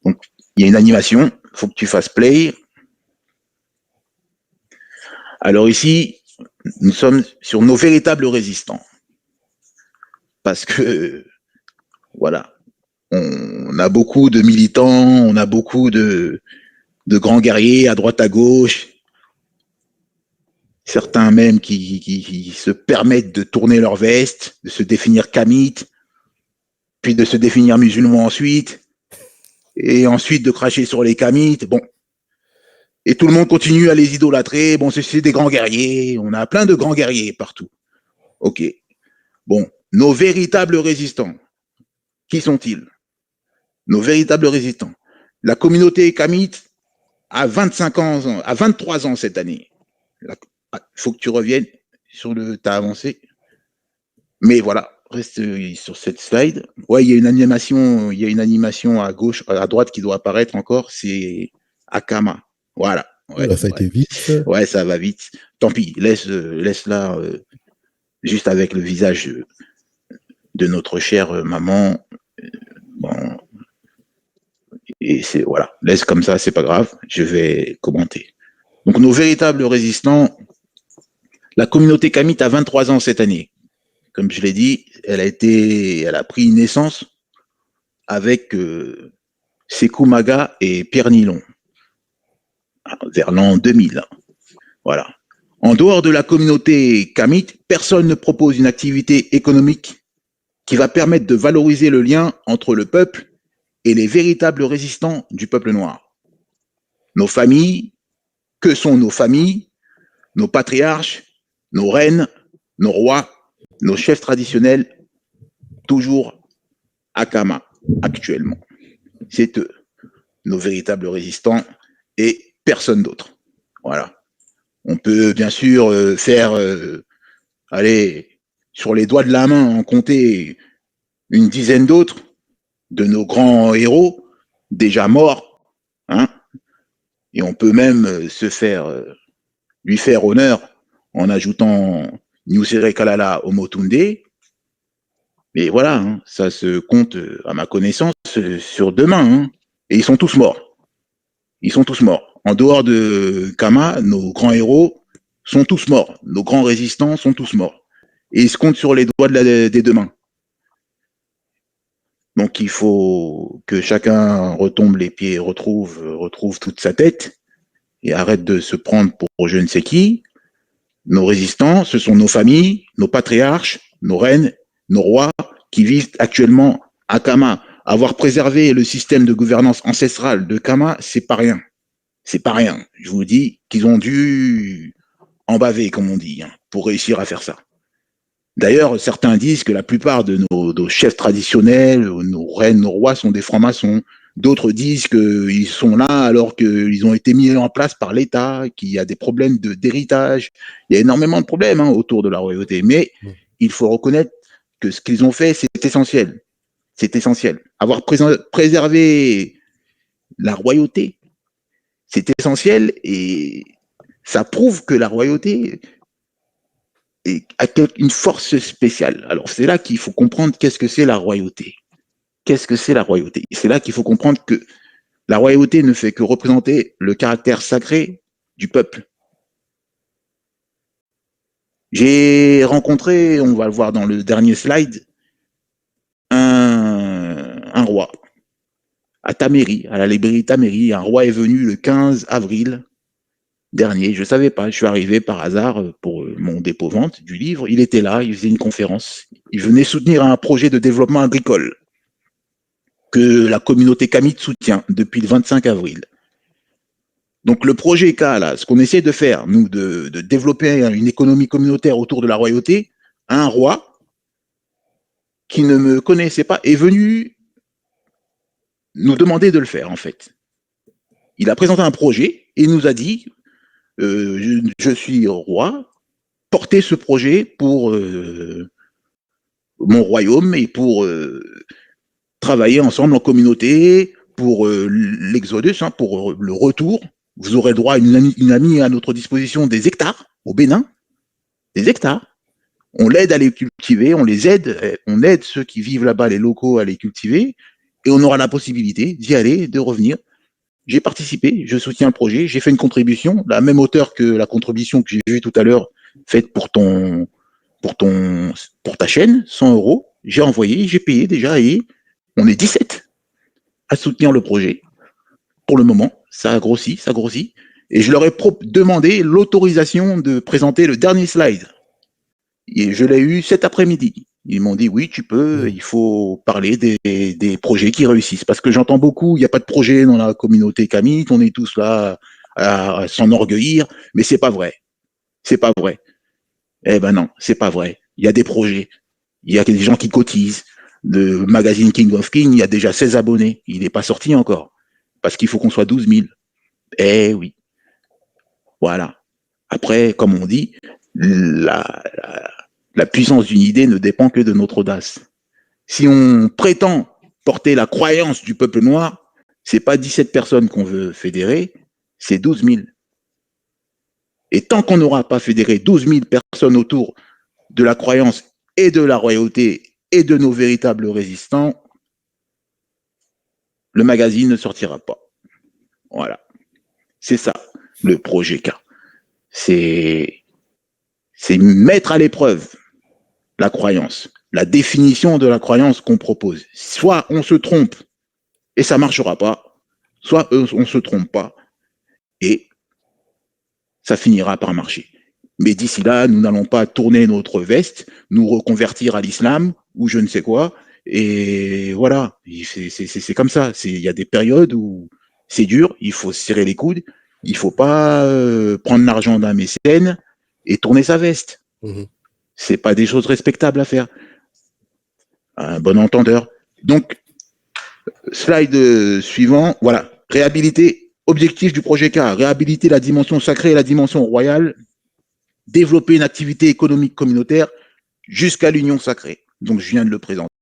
Donc, il y a une animation, il faut que tu fasses play. Alors ici, nous sommes sur nos véritables résistants. Parce que, voilà, on a beaucoup de militants, on a beaucoup de grands guerriers à droite à gauche, certains même qui se permettent de tourner leur veste, de se définir kamites, puis de se définir musulmans ensuite, et ensuite de cracher sur les kamites. Bon. Et tout le monde continue à les idolâtrer. Bon, c'est des grands guerriers. On a plein de grands guerriers partout. Ok. Bon, nos véritables résistants, qui sont-ils? Nos véritables résistants. La communauté kamite a 25 ans, à 23 ans cette année. Il faut que tu reviennes sur le. T'as avancé. Mais voilà, reste sur cette slide. Ouais, il y a une animation à gauche, à droite qui doit apparaître encore. C'est Akama. Voilà. Ouais, Là, ça a été vite. Ouais, ça va vite. Tant pis, laisse là, juste avec le visage de notre chère maman. Bon, et c'est voilà, laisse comme ça, c'est pas grave. Je vais commenter. Donc nos véritables résistants, la communauté kamite a 23 ans cette année. Comme je l'ai dit, elle a pris naissance avec Sekou Maga et Pierre Nilon vers l'an 2000. Voilà. En dehors de la communauté kamite, personne ne propose une activité économique qui va permettre de valoriser le lien entre le peuple et les véritables résistants du peuple noir. Nos familles, que sont nos familles, nos patriarches, nos reines, nos rois, nos chefs traditionnels, toujours Akama actuellement. C'est eux, nos véritables résistants et personne d'autre. Voilà. On peut bien sûr faire, allez, sur les doigts de la main, en compter une dizaine d'autres de nos grands héros déjà morts, hein, et on peut même lui faire honneur en ajoutant Nusere Kalala Omotunde. Mais voilà, hein, ça se compte, à ma connaissance, sur 2 mains. Hein, et ils sont tous morts. Ils sont tous morts. En dehors de Kama, nos grands héros sont tous morts. Nos grands résistants sont tous morts. Et ils se comptent sur les doigts des 2 mains. Donc il faut que chacun retombe les pieds, retrouve toute sa tête et arrête de se prendre pour je ne sais qui. Nos résistants, ce sont nos familles, nos patriarches, nos reines, nos rois qui vivent actuellement à Kama. Avoir préservé le système de gouvernance ancestrale de Kama, c'est pas rien. C'est pas rien. Je vous dis qu'ils ont dû en baver, comme on dit, hein, pour réussir à faire ça. D'ailleurs, certains disent que la plupart de nos chefs traditionnels, nos reines, nos rois sont des francs-maçons. D'autres disent qu'ils sont là alors qu'ils ont été mis en place par l'État, qu'il y a des problèmes d'héritage. Il y a énormément de problèmes, hein, autour de la royauté. Mais il faut reconnaître que ce qu'ils ont fait, c'est essentiel. C'est essentiel. Avoir préservé la royauté, c'est essentiel et ça prouve que la royauté a une force spéciale. Alors c'est là qu'il faut comprendre qu'est-ce que c'est la royauté. Qu'est-ce que c'est la royauté? C'est là qu'il faut comprendre que la royauté ne fait que représenter le caractère sacré du peuple. J'ai rencontré, on va le voir dans le dernier slide, un roi à Taméry, à la librairie Taméry. Un roi est venu le 15 avril dernier. Je ne savais pas, je suis arrivé par hasard pour mon dépôt-vente du livre. Il était là, il faisait une conférence. Il venait soutenir un projet de développement agricole que la communauté kamite soutient depuis le 25 avril. Donc le projet K, là, ce qu'on essaie de faire, nous, de développer une économie communautaire autour de la royauté, un roi qui ne me connaissait pas est venu nous demander de le faire, en fait. Il a présenté un projet et il nous a dit, je suis roi, portez ce projet pour mon royaume et pour travailler ensemble en communauté, pour l'exodus, hein, pour le retour. Vous aurez droit à une amie à notre disposition des hectares au Bénin, des hectares. On l'aide à les cultiver, on les aide, on aide ceux qui vivent là-bas, les locaux, à les cultiver. et on aura la possibilité d'y aller, de revenir. J'ai participé, je soutiens le projet, j'ai fait une contribution, la même hauteur que la contribution que j'ai vue tout à l'heure, faite pour ta chaîne, 100 euros. J'ai envoyé, j'ai payé déjà et on est 17 à soutenir le projet. Pour le moment, ça a grossi, ça grossit. Et je leur ai demandé l'autorisation de présenter le dernier slide. Et je l'ai eu cet après-midi. Ils m'ont dit oui, tu peux, il faut parler des projets qui réussissent. Parce que j'entends beaucoup, il n'y a pas de projet dans la communauté Kamit, on est tous là à s'enorgueillir, mais c'est pas vrai. C'est pas vrai. Eh ben non, c'est pas vrai. Il y a des projets. Il y a des gens qui cotisent. Le magazine King of King, il y a déjà 16 abonnés. Il n'est pas sorti encore. Parce qu'il faut qu'on soit 12 000. Eh oui. Voilà. Après, comme on dit, la puissance d'une idée ne dépend que de notre audace. Si on prétend porter la croyance du peuple noir, c'est pas 17 personnes qu'on veut fédérer, c'est 12 000. Et tant qu'on n'aura pas fédéré 12 000 personnes autour de la croyance et de la royauté et de nos véritables résistants, le magazine ne sortira pas. Voilà. C'est ça, le projet K. C'est mettre à l'épreuve la croyance, la définition de la croyance qu'on propose. Soit on se trompe et ça marchera pas, soit on se trompe pas et ça finira par marcher. Mais d'ici là, nous n'allons pas tourner notre veste, nous reconvertir à l'islam ou je ne sais quoi. Et voilà, c'est comme ça. Il y a des périodes où c'est dur, il faut se serrer les coudes, il faut pas prendre l'argent d'un mécène et tourner sa veste. C'est pas des choses respectables à faire. Un bon entendeur. Donc, slide suivant, voilà. Réhabiliter, objectif du projet K, réhabiliter la dimension sacrée et la dimension royale, développer une activité économique communautaire jusqu'à l'union sacrée. Donc, je viens de le présenter.